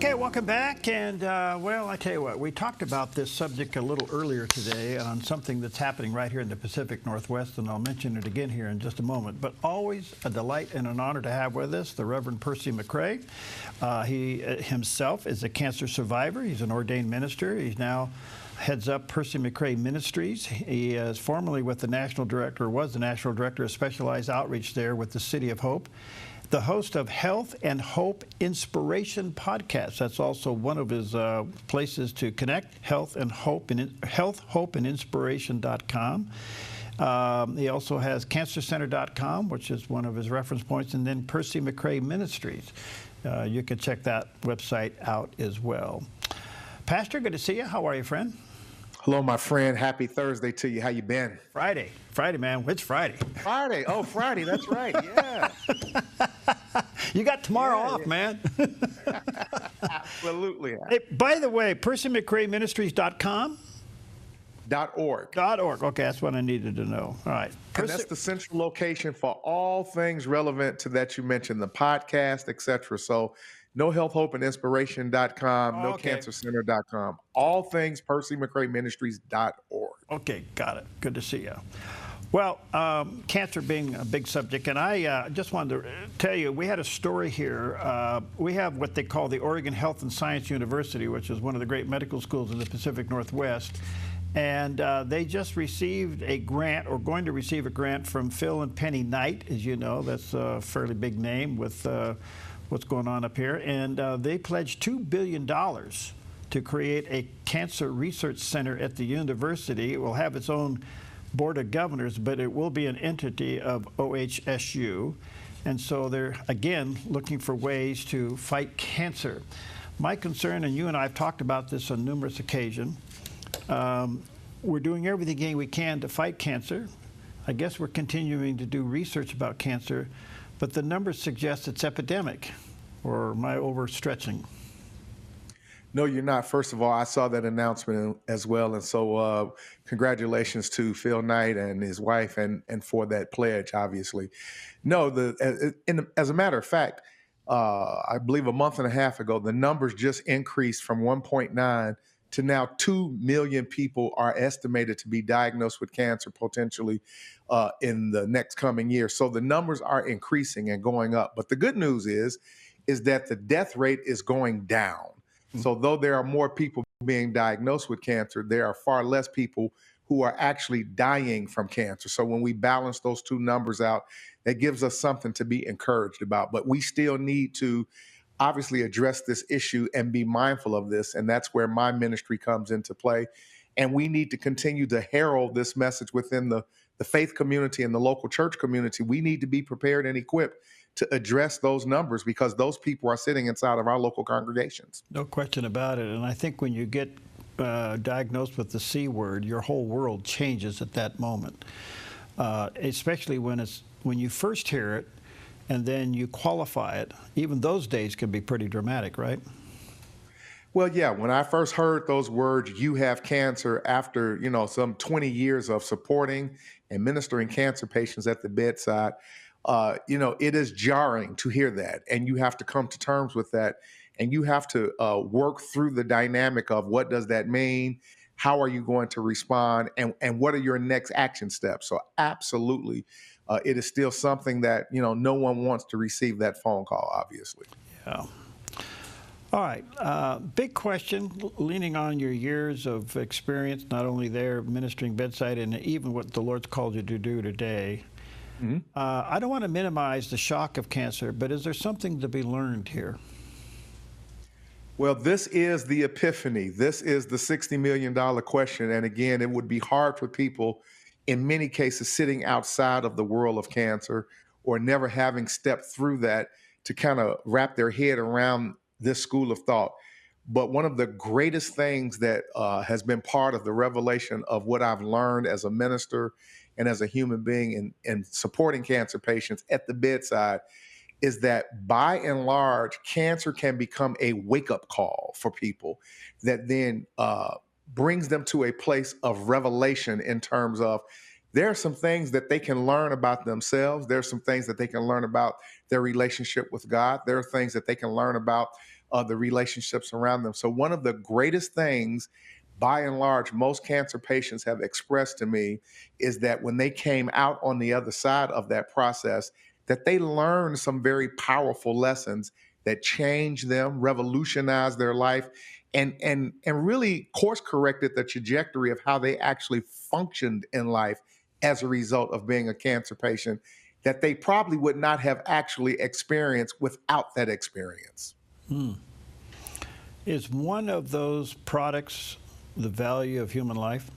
Okay, welcome back. And, well, I tell you what, we talked about this subject a little earlier today on something that's happening right here in the Pacific Northwest, and I'll mention it again here in just a moment. But always a delight and an honor to have with us the Reverend Percy McCray. He himself is a cancer survivor. He's an ordained minister. He's now heads up Percy McCray Ministries. He is formerly with the national director, was the national director of specialized outreach there with the City of Hope. The host of Health and Hope Inspiration podcast. That's also one of his places to connect, Health, Hope, and Inspiration.com. He also has CancerCenter.com, which is one of his reference points, and then Percy McCray Ministries. You can check that website out as well. Pastor, good to see you. How are you, friend? Hello, my friend. Happy Thursday to you. How you been? Friday, man. It's Friday. Friday. Oh, Friday. That's right. Yeah. You got tomorrow off, man. Absolutely. Hey, by the way, PercyMcCrayMinistries.com? .org. .org. Okay, that's what I needed to know. All right. And that's the central location for all things relevant to that you mentioned, the podcast, etc. So no Health, Hope, and Inspiration.com, no CancerCenter.com. All things PercyMcCrayMinistries.org. Okay, got it. Good to see you. Well, cancer being a big subject, and I just wanted to tell you, we had a story here. We have what they call the Oregon Health and Science University, which is one of the great medical schools in the Pacific Northwest. And they just received a grant, or going to receive a grant from Phil and Penny Knight, as you know. That's a fairly big name with what's going on up here. And they pledged $2 billion to create a cancer research center at the university. It will have its own board of governors, but it will be an entity of OHSU. And so they're, again, looking for ways to fight cancer. My concern, and you and I have talked about this on numerous occasions, we're doing everything we can to fight cancer. I guess we're continuing to do research about cancer, but the numbers suggest it's epidemic. Or am I overstretching? No, you're not. First of all, I saw that announcement as well. And so congratulations to Phil Knight and his wife and for that pledge, obviously. No, as a matter of fact, I believe a month and a half ago, the numbers just increased from 1.9 to now 2 million people are estimated to be diagnosed with cancer potentially in the next coming year. So the numbers are increasing and going up. But the good news is that the death rate is going down. So though there are more people being diagnosed with cancer, there are far less people who are actually dying from cancer. So when we balance those two numbers out, that gives us something to be encouraged about. But we still need to obviously address this issue and be mindful of this. And that's where my ministry comes into play. And we need to continue to herald this message within the faith community and the local church community. We need to be prepared and equipped to address those numbers because those people are sitting inside of our local congregations. No question about it. And I think when you get diagnosed with the C word, your whole world changes at that moment, especially when you first hear it and then you qualify it. Even those days can be pretty dramatic, right? Well, yeah, when I first heard those words, you have cancer, after, some 20 years of supporting and ministering cancer patients at the bedside, it is jarring to hear that. And you have to come to terms with that. And you have to work through the dynamic of what does that mean? How are you going to respond? And what are your next action steps? So absolutely, it is still something that, no one wants to receive that phone call, obviously. Yeah. All right. Big question, leaning on your years of experience, not only there ministering bedside and even what the Lord's called you to do today. Mm-hmm. I don't want to minimize the shock of cancer, but is there something to be learned here? Well, this is the epiphany. This is the $60 million question. And again, it would be hard for people in many cases sitting outside of the world of cancer or never having stepped through that to kind of wrap their head around this school of thought. But one of the greatest things that has been part of the revelation of what I've learned as a minister and as a human being in supporting cancer patients at the bedside is that by and large, cancer can become a wake-up call for people that then brings them to a place of revelation in terms of there are some things that they can learn about themselves. There are some things that they can learn about their relationship with God. There are things that they can learn about the relationships around them. So one of the greatest things, by and large, most cancer patients have expressed to me is that when they came out on the other side of that process, that they learned some very powerful lessons that changed them, revolutionized their life, and really course corrected the trajectory of how they actually functioned in life as a result of being a cancer patient that they probably would not have actually experienced without that experience. Is one of those products the value of human life?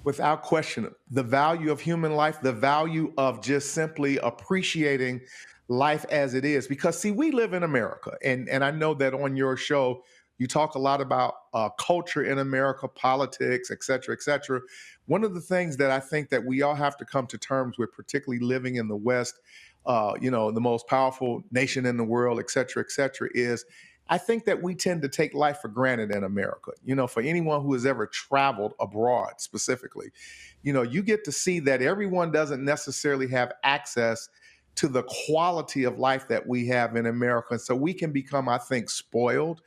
Without question, the value of human life, the value of just simply appreciating life as it is. Because, see, we live in America, and I know that on your show, you talk a lot about culture in America, politics, et cetera, et cetera. One of the things that I think that we all have to come to terms with, particularly living in the West, the most powerful nation in the world, et cetera, is I think that we tend to take life for granted in America. For anyone who has ever traveled abroad specifically, you get to see that everyone doesn't necessarily have access to the quality of life that we have in America. And so we can become, I think, spoiled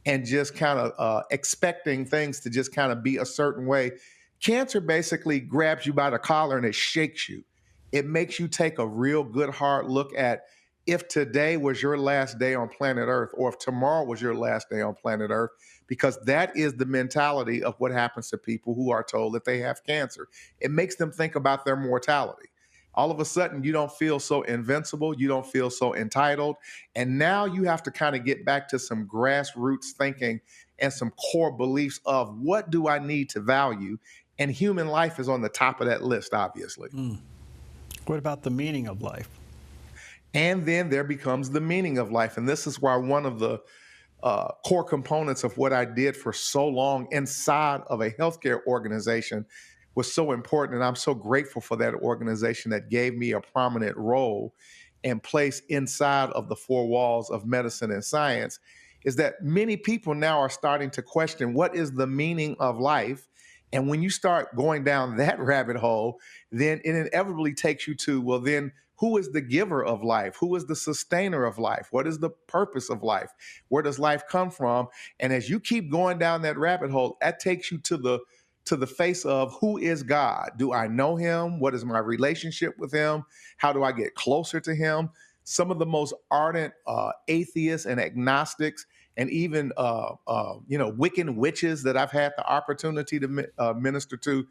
and just kind of expecting things to just kind of be a certain way. Cancer basically grabs you by the collar and it shakes you. It makes you take a real good hard look at if today was your last day on planet Earth, or if tomorrow was your last day on planet Earth, because that is the mentality of what happens to people who are told that they have cancer. It makes them think about their mortality. All of a sudden, you don't feel so invincible, you don't feel so entitled, and now you have to kind of get back to some grassroots thinking and some core beliefs of what do I need to value, and human life is on the top of that list, obviously. What about the meaning of life? And then there becomes the meaning of life. And this is why one of the core components of what I did for so long inside of a healthcare organization was so important. And I'm so grateful for that organization that gave me a prominent role and place inside of the four walls of medicine and science, is that many people now are starting to question what is the meaning of life. And when you start going down that rabbit hole, then it inevitably takes you to, well, then who is the giver of life? Who is the sustainer of life? What is the purpose of life? Where does life come from? And as you keep going down that rabbit hole, that takes you to the face of who is God? Do I know him? What is my relationship with him? How do I get closer to him? Some of the most ardent atheists and agnostics and even Wiccan witches that I've had the opportunity to minister to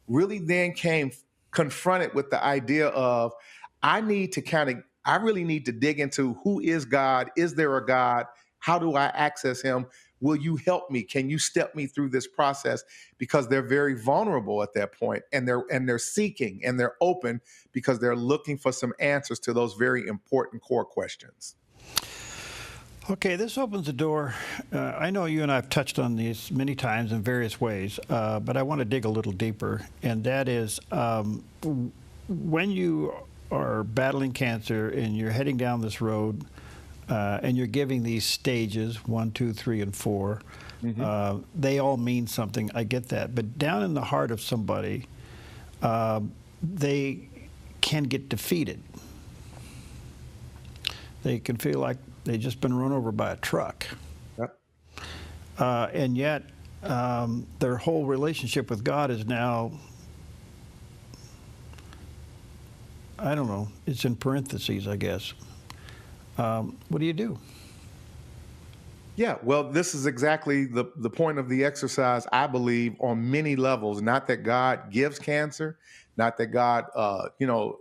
really then came confronted with the idea of I really need to dig into who is God? Is there a God? How do I access him? Will you help me? Can you step me through this process? Because they're very vulnerable at that point, and they're seeking and they're open because they're looking for some answers to those very important core questions. Okay, this opens the door. I know you and I have touched on these many times in various ways, but I want to dig a little deeper, and that is when you are battling cancer and you're heading down this road and you're giving these stages, 1, 2, 3, and 4, they all mean something. I get that. But down in the heart of somebody, they can get defeated. They can feel like they've just been run over by a truck. Yep. And yet, their whole relationship with God is now, I don't know, it's in parentheses, I guess. What do you do? Yeah, well, this is exactly the point of the exercise, I believe, on many levels. Not that God gives cancer, not that God,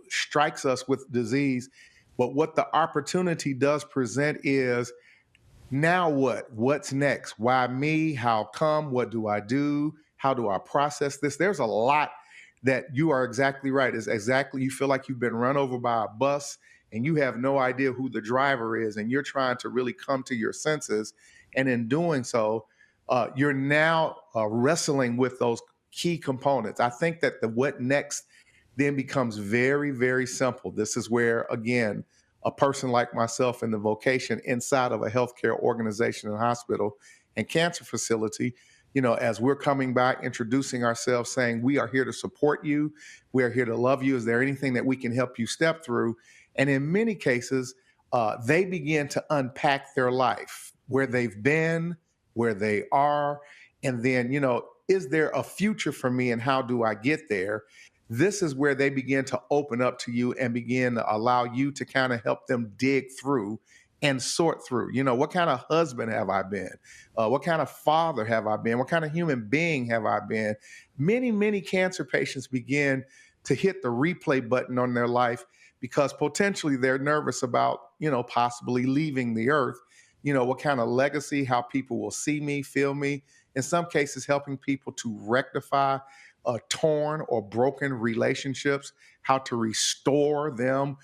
strikes us with disease, but what the opportunity does present is, now what? What's next? Why me? How come? What do I do? How do I process this? There's a lot that you are exactly right. Is exactly, you feel like you've been run over by a bus and you have no idea who the driver is, and you're trying to really come to your senses. And in doing so, you're now wrestling with those key components. I think that the what next then becomes very, very simple. This is where, again, a person like myself in the vocation inside of a healthcare organization and hospital and cancer facility, as we're coming back, introducing ourselves, saying, we are here to support you. We are here to love you. Is there anything that we can help you step through? And in many cases, they begin to unpack their life, where they've been, where they are, and then, is there a future for me and how do I get there? This is where they begin to open up to you and begin to allow you to kind of help them dig through and sort through. What kind of husband have I been? What kind of father have I been? What kind of human being have I been? Many, many cancer patients begin to hit the replay button on their life because potentially they're nervous about, possibly leaving the earth. What kind of legacy, how people will see me, feel me. In some cases, helping people to rectify torn or broken relationships, how to restore them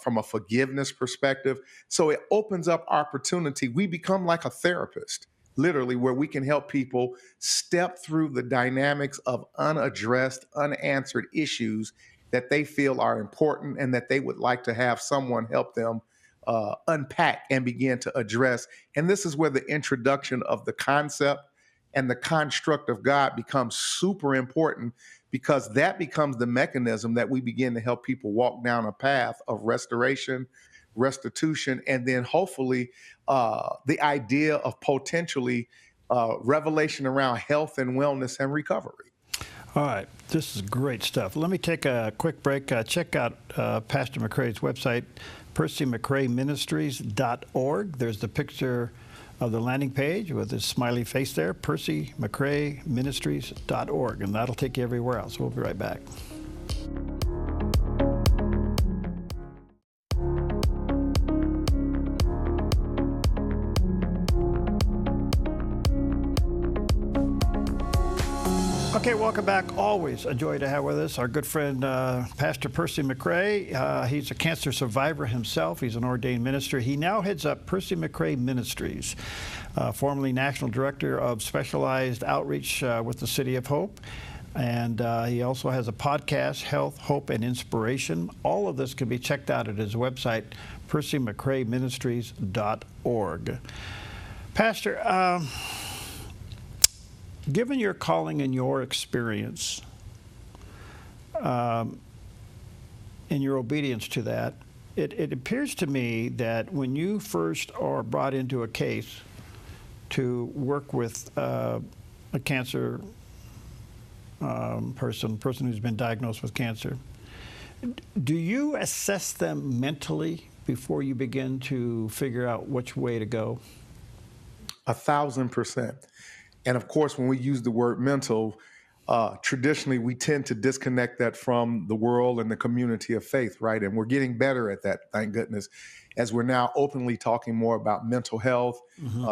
from a forgiveness perspective. So it opens up opportunity. We become like a therapist, literally, where we can help people step through the dynamics of unaddressed, unanswered issues that they feel are important and that they would like to have someone help them unpack and begin to address. And this is where the introduction of the concept and the construct of God becomes super important, because that becomes the mechanism that we begin to help people walk down a path of restoration, restitution, and then hopefully the idea of potentially revelation around health and wellness and recovery. All right, this is great stuff. Let me take a quick break. Check out Pastor McCray's website, percymccrayministries.org. There's the picture of the landing page with his smiley face there, percymccrayministries.org, and that'll take you everywhere else. We'll be right back. Okay, welcome back. Always a joy to have with us our good friend, Pastor Percy McCray. He's a cancer survivor himself. He's an ordained minister. He now heads up Percy McCray Ministries, formerly National Director of Specialized Outreach with the City of Hope. And he also has a podcast, Health, Hope, and Inspiration. All of this can be checked out at his website, percymccrayministries.org. Pastor, given your calling and your experience and your obedience to that, it appears to me that when you first are brought into a case to work with a cancer person who's been diagnosed with cancer, do you assess them mentally before you begin to figure out which way to go? 1,000%. And of course, when we use the word mental, traditionally we tend to disconnect that from the world and the community of faith, right? And we're getting better at that, thank goodness, as we're now openly talking more about mental health,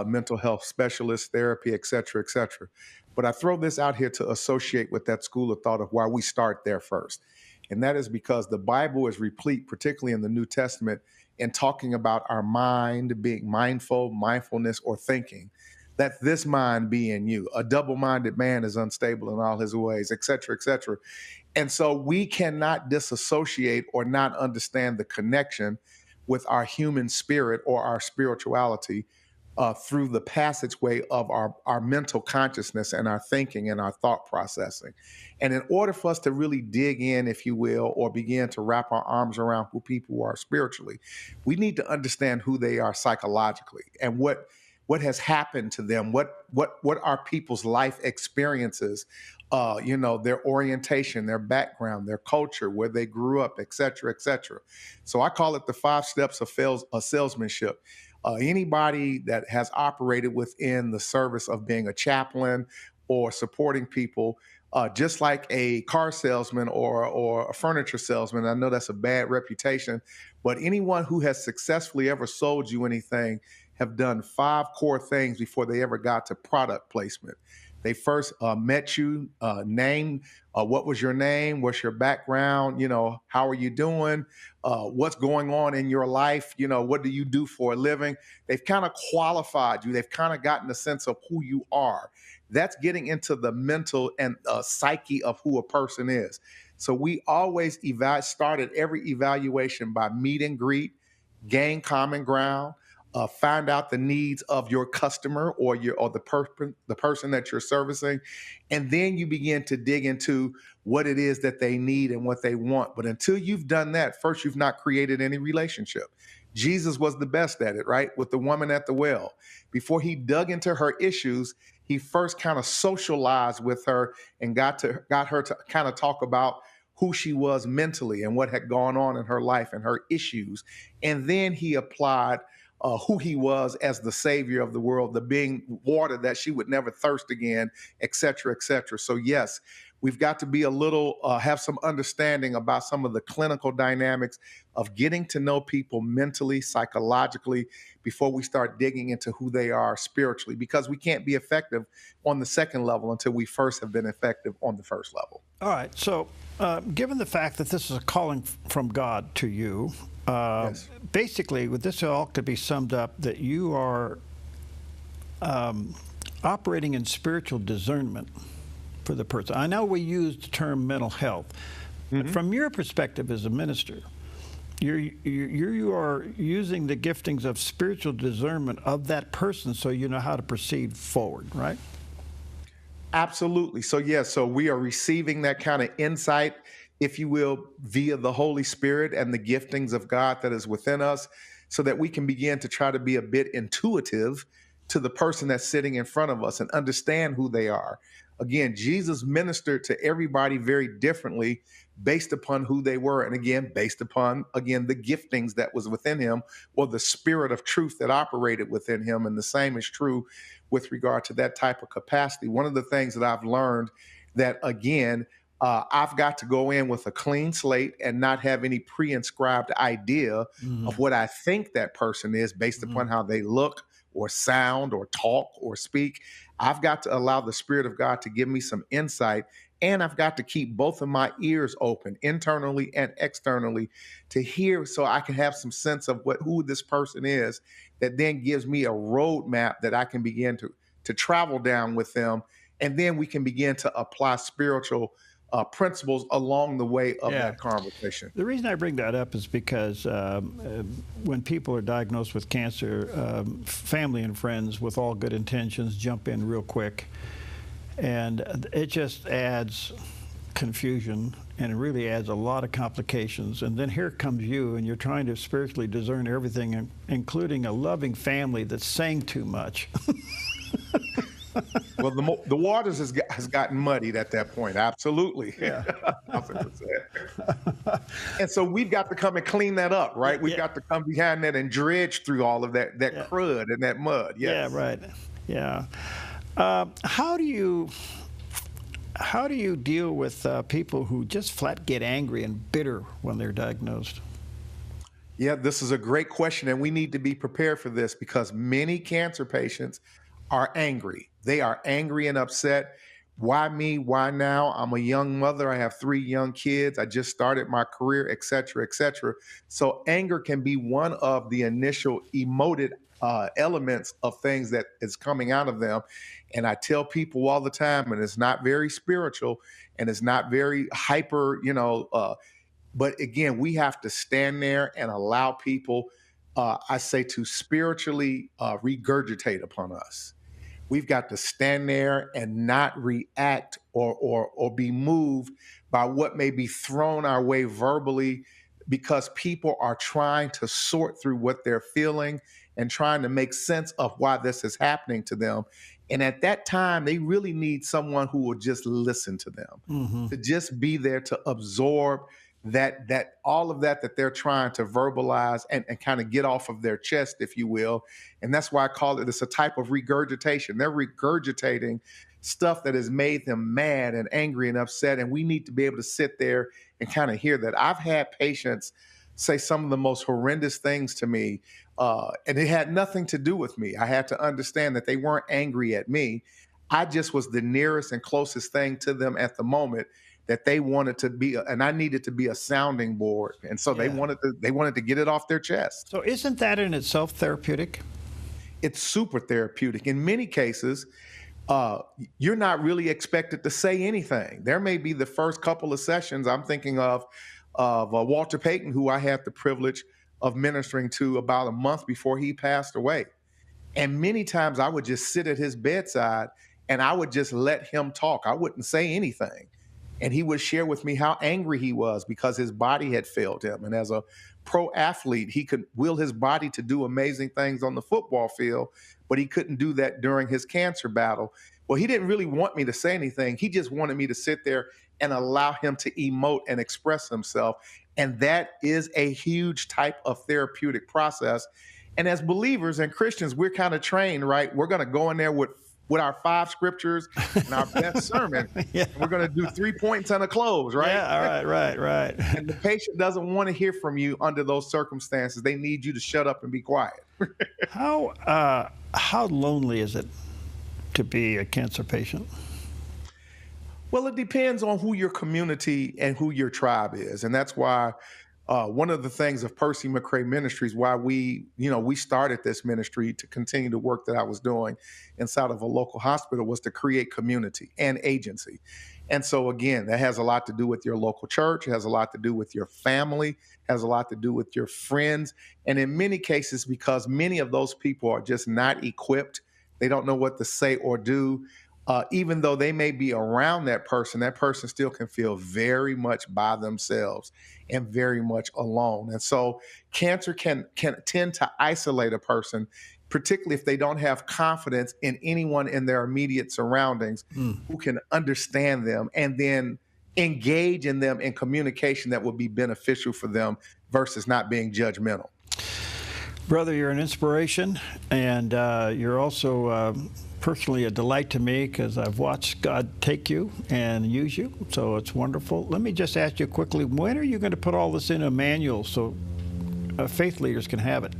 mental health specialists, therapy, et cetera, et cetera. But I throw this out here to associate with that school of thought of why we start there first. And that is because the Bible is replete, particularly in the New Testament, in talking about our mind being mindful, mindfulness, or thinking. That this mind be in you. A double-minded man is unstable in all his ways, et cetera, et cetera. And so we cannot disassociate or not understand the connection with our human spirit or our spirituality through the passageway of our mental consciousness and our thinking and our thought processing. And in order for us to really dig in, if you will, or begin to wrap our arms around who people are spiritually, we need to understand who they are psychologically and what has happened to them, what are people's life experiences, their orientation, their background, their culture, where they grew up, et cetera, et cetera. So I call it the 5 steps of salesmanship. Anybody that has operated within the service of being a chaplain or supporting people, just like a car salesman or a furniture salesman, I know that's a bad reputation, but anyone who has successfully ever sold you anything have done 5 core things before they ever got to product placement. They first met you, named what was your name, what's your background, how are you doing, what's going on in your life, what do you do for a living. They've kind of qualified you. They've kind of gotten a sense of who you are. That's getting into the mental and psyche of who a person is. So we always started every evaluation by meet and greet, gain common ground, find out the needs of your customer or the person that you're servicing, and then you begin to dig into what it is that they need and what they want. But until you've done that, first, you've not created any relationship. Jesus was the best at it, right? With the woman at the well. Before he dug into her issues, he first kind of socialized with her and got her to kind of talk about who she was mentally and what had gone on in her life and her issues. And then he applied who he was as the savior of the world, the being water that she would never thirst again, et cetera, et cetera. So yes, we've got to be a little, have some understanding about some of the clinical dynamics of getting to know people mentally, psychologically, before we start digging into who they are spiritually, because we can't be effective on the second level until we first have been effective on the first level. All right. So, given the fact that this is a calling from God to you, Yes. basically, with this all could be summed up that you are operating in spiritual discernment for the person. I know we use the term mental health, but from your perspective as a minister, you are using the giftings of spiritual discernment of that person so you know how to proceed forward, right? Absolutely. So, yes, so we are receiving that kind of insight, if you will, via the Holy Spirit and the giftings of God that is within us, so that we can begin to try to be a bit intuitive to the person that's sitting in front of us and understand who they are. Again, Jesus ministered to everybody very differently based upon who they were. And again, based upon, again, the giftings that was within him, or the spirit of truth that operated within him. And the same is true with regard to that type of capacity. One of the things that I've learned that, again, I've got to go in with a clean slate and not have any pre-inscribed idea of what I think that person is based upon how they look or sound or talk or speak. I've got to allow the Spirit of God to give me some insight, and I've got to keep both of my ears open, internally and externally, to hear, so I can have some sense of who this person is, that then gives me a roadmap that I can begin to travel down with them, and then we can begin to apply spiritual principles along the way of that conversation. The reason I bring that up is because when people are diagnosed with cancer, family and friends with all good intentions jump in real quick, and it just adds confusion, and it really adds a lot of complications. And then here comes you, and you're trying to spiritually discern everything, including a loving family that's saying too much. Well, the waters has gotten muddied at that point. Absolutely. Yeah. 100%. And so we've got to come and clean that up, right? We've got to come behind that and dredge through all of that crud and that mud. Yes. Yeah, right. Yeah. How do you deal with people who just flat get angry and bitter when they're diagnosed? Yeah, this is a great question, and we need to be prepared for this, because many cancer patients are angry. They are angry and upset. Why me? Why now? I'm a young mother. I have 3 young kids. I just started my career, et cetera, et cetera. So anger can be one of the initial emoted elements of things that is coming out of them. And I tell people all the time, and it's not very spiritual and it's not very hyper, but again, we have to stand there and allow people, I say, to spiritually regurgitate upon us. We've got to stand there and not react or be moved by what may be thrown our way verbally, because people are trying to sort through what they're feeling and trying to make sense of why this is happening to them. And at that time, they really need someone who will just listen to them, to just be there to absorb that all of that they're trying to verbalize and kind of get off of their chest, if you will. And that's why I call it's a type of regurgitation. They're regurgitating stuff that has made them mad and angry and upset. And we need to be able to sit there and kind of hear that. I've had patients say some of the most horrendous things to me, and it had nothing to do with me. I had to understand that they weren't angry at me. I just was the nearest and closest thing to them at the moment that they wanted to be, and I needed to be a sounding board. And so they wanted to get it off their chest. So isn't that in itself therapeutic? It's super therapeutic. In many cases, you're not really expected to say anything. There may be the first couple of sessions. I'm thinking of Walter Payton, who I had the privilege of ministering to about a month before he passed away. And many times I would just sit at his bedside and I would just let him talk. I wouldn't say anything. And he would share with me how angry he was because his body had failed him. And as a pro athlete, he could will his body to do amazing things on the football field, but he couldn't do that during his cancer battle. Well, he didn't really want me to say anything. He just wanted me to sit there and allow him to emote and express himself. And that is a huge type of therapeutic process. And as believers and Christians, we're kind of trained, right? We're going to go in there with our 5 scriptures and our best sermon. Yeah. And we're going to do 3 points and a close, right? Yeah, right. And the patient doesn't want to hear from you under those circumstances. They need you to shut up and be quiet. How lonely is it to be a cancer patient? Well, it depends on who your community and who your tribe is. And that's why one of the things of Percy McCray Ministries, why we started this ministry to continue the work that I was doing inside of a local hospital, was to create community and agency. And so, again, that has a lot to do with your local church. It has a lot to do with your family, has a lot to do with your friends. And in many cases, because many of those people are just not equipped, they don't know what to say or do. Even though they may be around that person still can feel very much by themselves and very much alone. And so cancer can tend to isolate a person, particularly if they don't have confidence in anyone in their immediate surroundings who can understand them and then engage in them in communication that would be beneficial for them versus not being judgmental. Brother, you're an inspiration, and you're also personally a delight to me because I've watched God take you and use you, so it's wonderful. Let me just ask you quickly, when are you going to put all this in a manual so faith leaders can have it?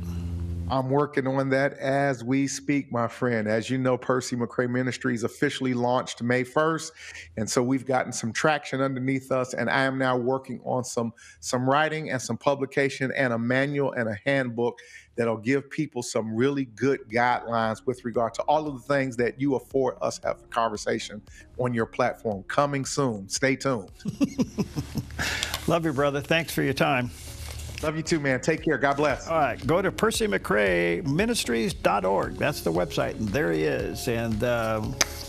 I'm working on that as we speak, my friend. As you know, Percy McCray Ministries officially launched May 1st, and so we've gotten some traction underneath us, and I am now working on some writing and some publication and a manual and a handbook that'll give people some really good guidelines with regard to all of the things that you afford us have a conversation on your platform. Coming soon. Stay tuned. Love you, brother. Thanks for your time. Love you too, man. Take care. God bless. All right. Go to PercyMcCrayMinistries.org. That's the website, and there he is. And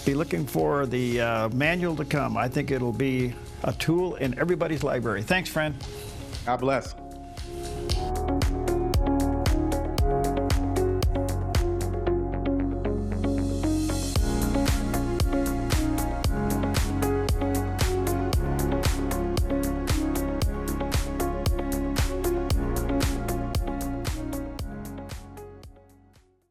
be looking for the manual to come. I think it'll be a tool in everybody's library. Thanks, friend. God bless.